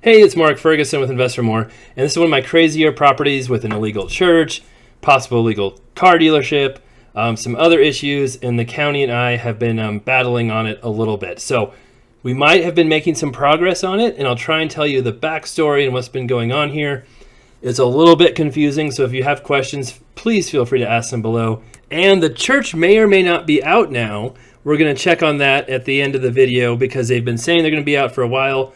Hey, it's Mark Ferguson with Invest for More, and this is one of my crazier properties with an illegal church, possible illegal car dealership, some other issues, and the county and I have been battling on it a little bit. So we might have been making some progress on it, and I'll try and tell you the backstory and what's been going on here. It's a little bit confusing, so if you have questions, please feel free to ask them below. And the church may or may not be out now. We're going to check on that at the end of the video because they've been saying they're going to be out for a while,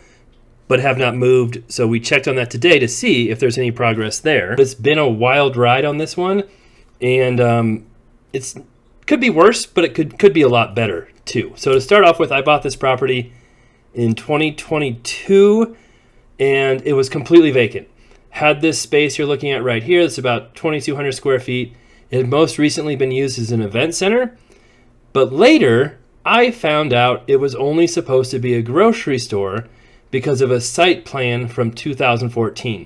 but have not moved. So we checked on that today to see if there's any progress there. It's been a wild ride on this one, and it's could be worse, but it could be a lot better too. So to start off with, I bought this property in 2022, and it was completely vacant. Had this space you're looking at right here. It's about 2,200 square feet. It had most recently been used as an event center, but later I found out it was only supposed to be a grocery store because of a site plan from 2014.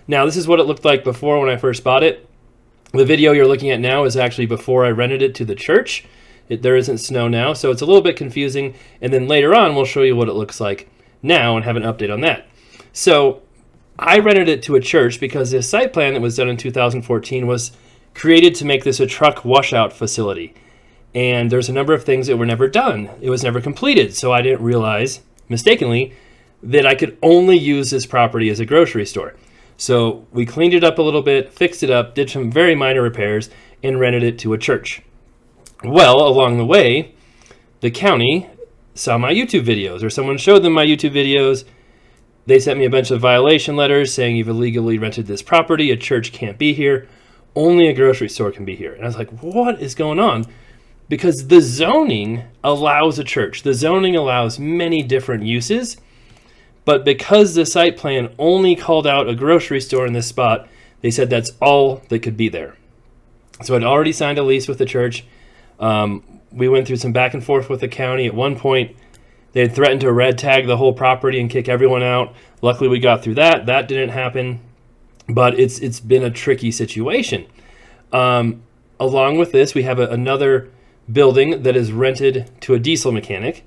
Now, this is what it looked like before when I first bought it. The video you're looking at now is actually before I rented it to the church. There isn't snow now, so it's a little bit confusing. And then later on, we'll show you what it looks like now and have an update on that. So I rented it to a church because the site plan that was done in 2014 was created to make this a truck washout facility. And there's a number of things that were never done. It was never completed, so I didn't realize, mistakenly, that I could only use this property as a grocery store. So we cleaned it up a little bit, fixed it up, did some very minor repairs, and rented it to a church. Well, along the way, the county saw my YouTube videos, or someone showed them my YouTube videos. They sent me a bunch of violation letters saying you've illegally rented this property, a church can't be here, only a grocery store can be here. And I was like, what is going on? Because the zoning allows a church. The zoning allows many different uses. But because the site plan only called out a grocery store in this spot, they said that's all that could be there. So I'd already signed a lease with the church. We went through some back and forth with the county. At one point, they had threatened to red tag the whole property and kick everyone out. Luckily, we got through that. That didn't happen. But it's been a tricky situation. Along with this, we have another building that is rented to a diesel mechanic.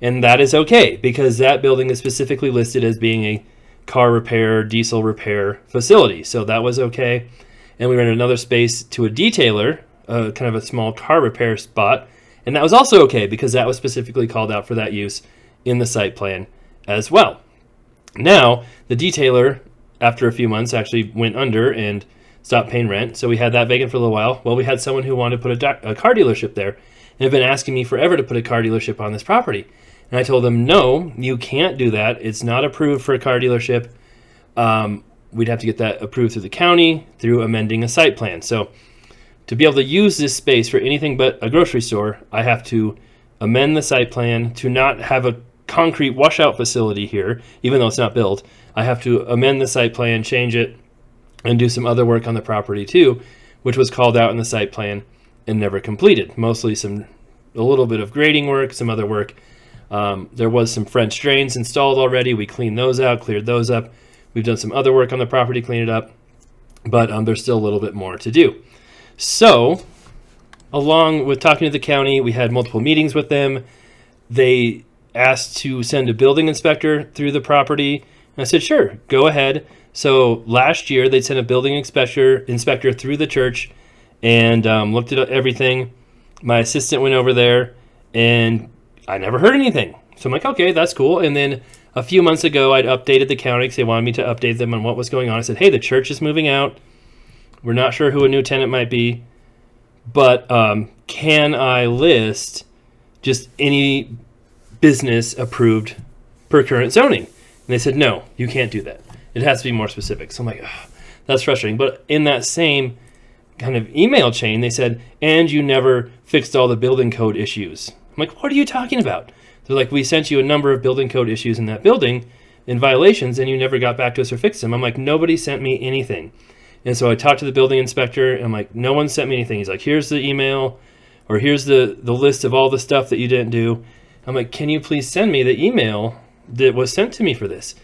And that is okay because that building is specifically listed as being a car repair, diesel repair facility. So that was okay. And we rented another space to a detailer, kind of a small car repair spot. And that was also okay because that was specifically called out for that use in the site plan as well. Now, the detailer, after a few months, actually went under and stopped paying rent. So we had that vacant for a little while. Well, we had someone who wanted to put a car dealership there and have been asking me forever to put a car dealership on this property. And I told them, no, you can't do that. It's not approved for a car dealership. We'd have to get that approved through the county through amending a site plan. So to be able to use this space for anything but a grocery store, I have to amend the site plan to not have a concrete washout facility here, even though it's not built. I have to amend the site plan, change it, and do some other work on the property too, which was called out in the site plan and never completed. Mostly a little bit of grading work, some other work. There was some French drains installed already. We cleaned those out, cleared those up. We've done some other work on the property, cleaned it up, but there's still a little bit more to do. So, along with talking to the county, we had multiple meetings with them. They asked to send a building inspector through the property, and I said, sure, go ahead. So last year, they sent a building inspector through the church and looked at everything. My assistant went over there, and I never heard anything. So I'm like, okay, that's cool. And then a few months ago, I'd updated the county because they wanted me to update them on what was going on. I said, hey, the church is moving out. We're not sure who a new tenant might be, but can I list just any business approved per current zoning? And they said, no, you can't do that. It has to be more specific. So I'm like, that's frustrating. But in that same kind of email chain, they said, and you never fixed all the building code issues. I'm like, what are you talking about? They're like, we sent you a number of building code issues in that building in violations, and you never got back to us or fixed them. I'm like, nobody sent me anything. And so I talked to the building inspector, and I'm like, no one sent me anything. He's like, here's the email, or here's the list of all the stuff that you didn't do. I'm like, can you please send me the email that was sent to me for this?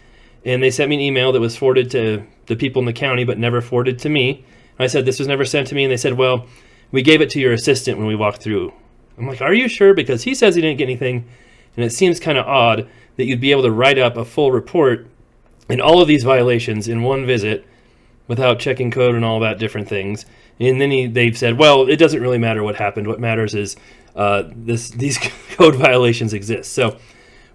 And they sent me an email that was forwarded to the people in the county, but never forwarded to me. And I said, this was never sent to me. And they said, well, we gave it to your assistant when we walked through. I'm like, are you sure? Because he says he didn't get anything. And it seems kind of odd that you'd be able to write up a full report And all of these violations in one visit without checking code and all that different things. And then they've said, well, it doesn't really matter what happened. What matters is these code violations exist. So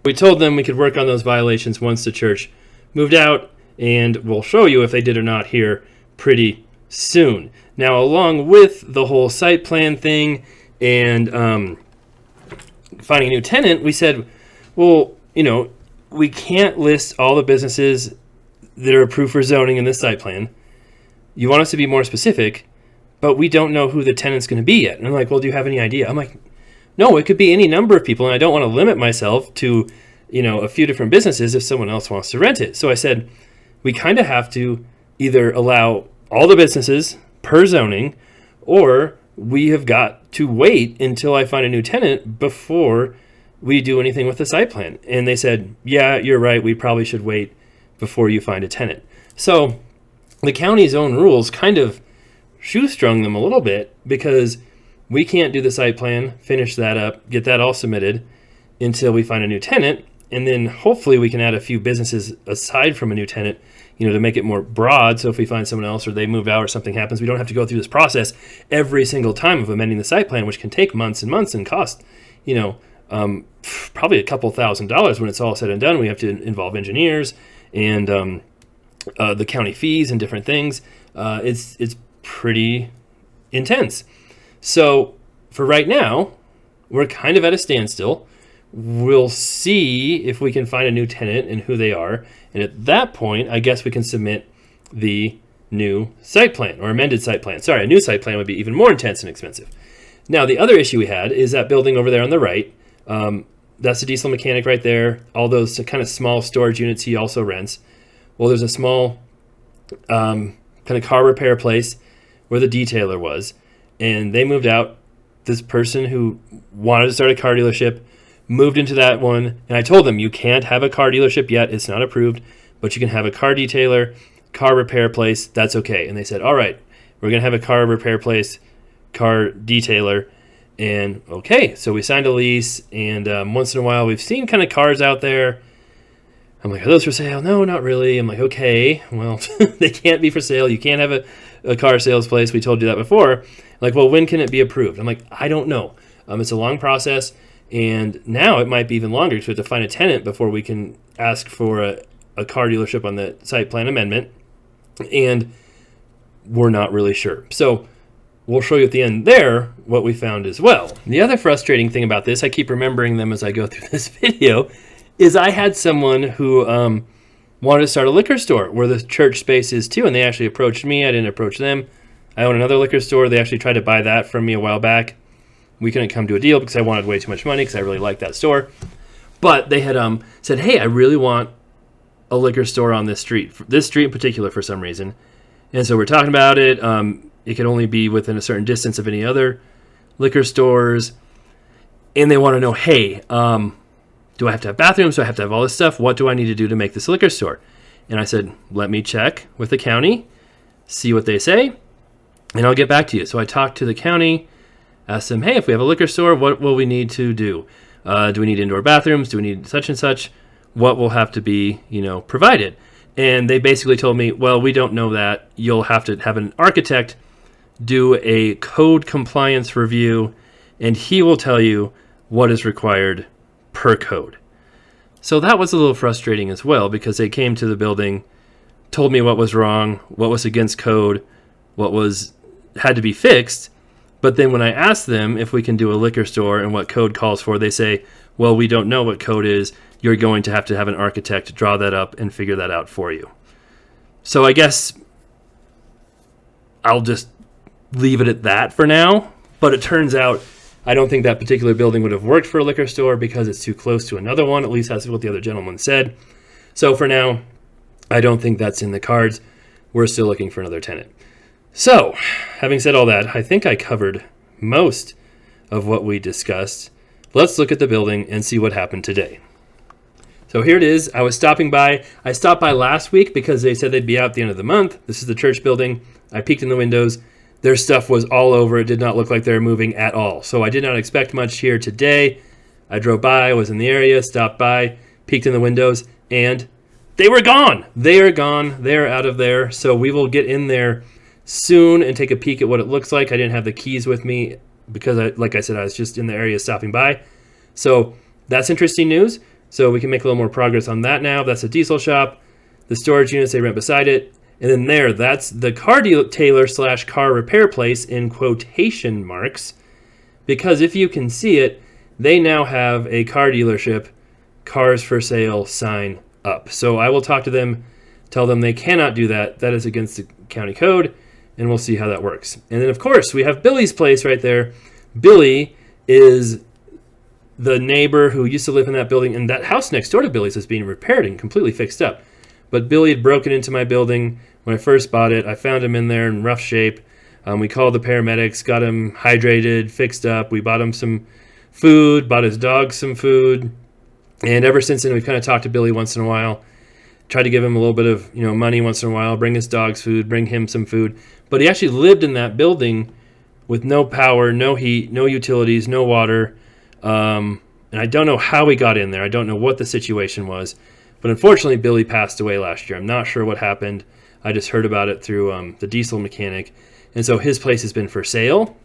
we told them we could work on those violations once the church moved out, and we'll show you if they did or not here pretty soon. Now, along with the whole site plan thing and finding a new tenant, we said, well, we can't list all the businesses that are approved for zoning in this site plan. You want us to be more specific, but we don't know who the tenant's going to be yet. And I'm like, well, do you have any idea? I'm like, no, it could be any number of people, and I don't want to limit myself to, a few different businesses if someone else wants to rent it. So I said, we kind of have to either allow all the businesses per zoning, or we have got to wait until I find a new tenant before we do anything with the site plan. And they said, yeah, you're right. We probably should wait before you find a tenant. So the county's own rules kind of shoestrung them a little bit, because we can't do the site plan, finish that up, get that all submitted until we find a new tenant. And then hopefully we can add a few businesses aside from a new tenant, to make it more broad. So if we find someone else or they move out or something happens, we don't have to go through this process every single time of amending the site plan, which can take months and months and cost, probably a couple $1,000s when it's all said and done. We have to involve engineers and the county fees and different things. It's pretty intense. So for right now, we're kind of at a standstill. We'll see if we can find a new tenant and who they are. And at that point, I guess we can submit the new site plan or amended site plan. Sorry, a new site plan would be even more intense and expensive. Now, the other issue we had is that building over there on the right. That's the diesel mechanic right there. All those kind of small storage units he also rents. Well, there's a small kind of car repair place where the detailer was. And they moved out. This person who wanted to start a car dealership moved into that one. And I told them, you can't have a car dealership yet. It's not approved. But you can have a car detailer, car repair place. That's okay. And they said, all right, we're going to have a car repair place, car detailer. And okay, so we signed a lease. And once in a while, we've seen kind of cars out there. I'm like, are those for sale? No, not really. I'm like, okay, well, they can't be for sale. You can't have a car sales place. We told you that before. Like, well, when can it be approved? I'm like, I don't know. It's a long process. And now it might be even longer because we have to find a tenant before we can ask for a car dealership on the site plan amendment. And we're not really sure. So we'll show you at the end there what we found as well. The other frustrating thing about this, I keep remembering them as I go through this video, is I had someone who wanted to start a liquor store where the church space is too, and they actually approached me. I didn't approach them. I own another liquor store. They actually tried to buy that from me a while back. We couldn't come to a deal because I wanted way too much money because I really liked that store. But they had said, hey, I really want a liquor store on this street in particular for some reason. And so we're talking about it. It could only be within a certain distance of any other liquor stores. And they want to know, hey, do I have to have bathrooms? Do I have to have all this stuff? What do I need to do to make this a liquor store? And I said, let me check with the county, see what they say, and I'll get back to you. So I talked to the county, asked them, hey, if we have a liquor store, what will we need to do? Do we need indoor bathrooms? Do we need such and such? What will have to be, provided? And they basically told me, well, we don't know that. You'll have to have an architect do a code compliance review, and he will tell you what is required per code. So that was a little frustrating as well, because they came to the building, told me what was wrong, what was against code, what had to be fixed. But then when I asked them if we can do a liquor store and what code calls for, they say, well, we don't know what code is. You're going to have an architect draw that up and figure that out for you. So I guess I'll just leave it at that for now. But it turns out I don't think that particular building would have worked for a liquor store because it's too close to another one. At least that's what the other gentleman said. So for now, I don't think that's in the cards. We're still looking for another tenant. So, having said all that, I think I covered most of what we discussed. Let's look at the building and see what happened today. So here it is. I stopped by last week because they said they'd be out at the end of the month. This is the church building. I peeked in the windows. Their stuff was all over. It did not look like they were moving at all. So I did not expect much here today. I drove by, was in the area, stopped by, peeked in the windows, and they were gone. They are gone. They are out of there. So we will get in there soon and take a peek at what it looks like. I didn't have the keys with me because, like I said, I was just in the area stopping by. So that's interesting news. So we can make a little more progress on that now. That's a diesel shop. The storage units they rent beside it. And then that's the car detailer / car repair place in quotation marks. Because if you can see it, they now have a car dealership, cars for sale sign up. So I will talk to them, tell them they cannot do that. That is against the county code, and we'll see how that works. And then, of course, we have Billy's place right there. Billy is the neighbor who used to live in that building, and that house next door to Billy's is being repaired and completely fixed up. But Billy had broken into my building when I first bought it. I found him in there in rough shape. We called the paramedics, got him hydrated, fixed up. We bought him some food, bought his dog some food. And ever since then, we've kind of talked to Billy once in a while, tried to give him a little bit of money once in a while, bring his dogs food, bring him some food. But he actually lived in that building with no power, no heat, no utilities, no water. And I don't know how he got in there. I don't know what the situation was. But unfortunately, Billy passed away last year. I'm not sure what happened. I just heard about it through the diesel mechanic. And so his place has been for sale.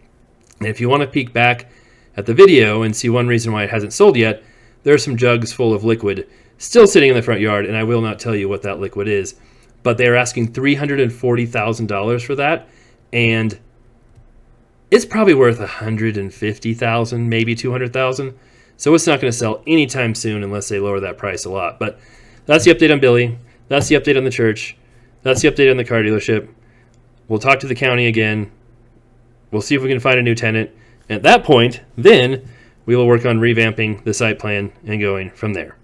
And if you want to peek back at the video and see one reason why it hasn't sold yet, there are some jugs full of liquid still sitting in the front yard, and I will not tell you what that liquid is. But they are asking $340,000 for that, and it's probably worth $150,000, maybe $200,000. So it's not going to sell anytime soon unless they lower that price a lot. But that's the update on Billy. That's the update on the church. That's the update on the car dealership. We'll talk to the county again. We'll see if we can find a new tenant. At that point, then we will work on revamping the site plan and going from there.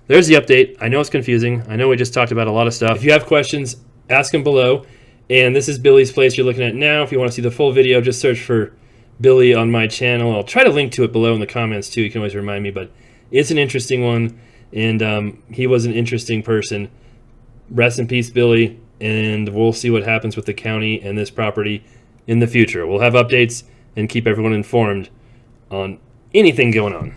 There's the update. I know it's confusing. I know we just talked about a lot of stuff. If you have questions, ask them below. And this is Billy's place you're looking at now. If you want to see the full video, just search for Billy on my channel. I'll try to link to it below in the comments too. You can always remind me, but it's an interesting one. And he was an interesting person. Rest in peace, Billy. And we'll see what happens with the county and this property in the future. We'll have updates and keep everyone informed on anything going on.